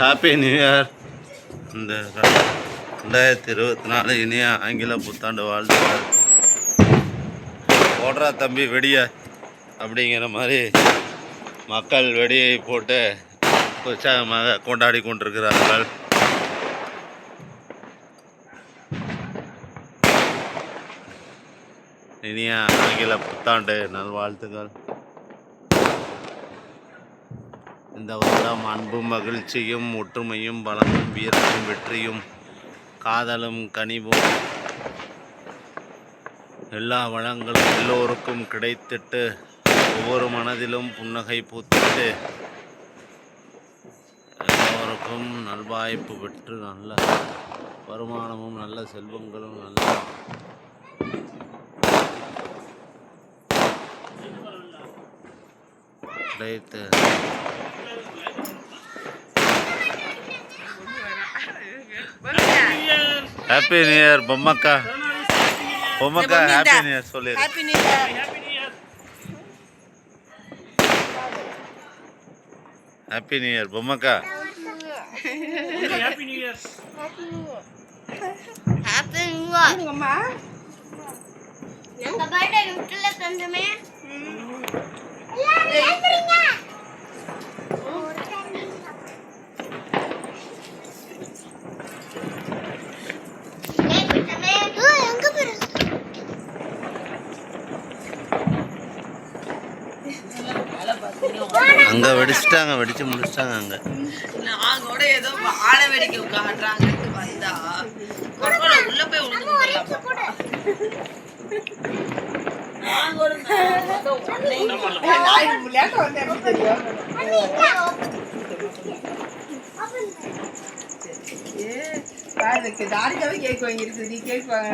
Happy new year. இந்த 2024 இனிய ஆங்கில புத்தாண்டு வாழ்த்துக்கள். போடுறா தம்பி வெடிய அப்படிங்கிற மாதிரி மக்கள் வெடியை போட்டு உற்சாகமாக கொண்டாடி கொண்டிருக்கிறார்கள். இனிய ஆங்கில புத்தாண்டு நல்வாழ்த்துக்கள். இந்த வருடம் அன்பும் மகிழ்ச்சியும் ஒற்றுமையும் பலமும் வீரமும் வெற்றியும் காதலும் கனிவும் எல்லா வளங்களும் எல்லோருக்கும் கிடைத்திட்டு ஒவ்வொரு மனதிலும் புன்னகை பூத்திட்டு எல்லோருக்கும் நல்வாய்ப்பு பெற்று நல்ல வருமானமும் நல்ல செல்வங்களும் நல்ல கிடைத்து happy new year Bommakka. Bommakka happy new year சொல்லு. Happy new year. Happy new year Bommakka. Happy new year. Happy new year. அம்மா நம்ம பர்த்டே கிஃப்ட்ல தந்தமே. எல்லாரும் ஏத்துறீங்க. அங்க வெடிச்சிட்டாங்க, வெடிச்சு முடிச்சிட்டாங்க. அங்க நான் கூட ஏதோ வாழை வெடிக்க காட்டுறாங்கன்னு வந்தா உள்ள போய் தாரிக்காவே கேக் வாங்கிருக்கு. நீ கேக் வாங்க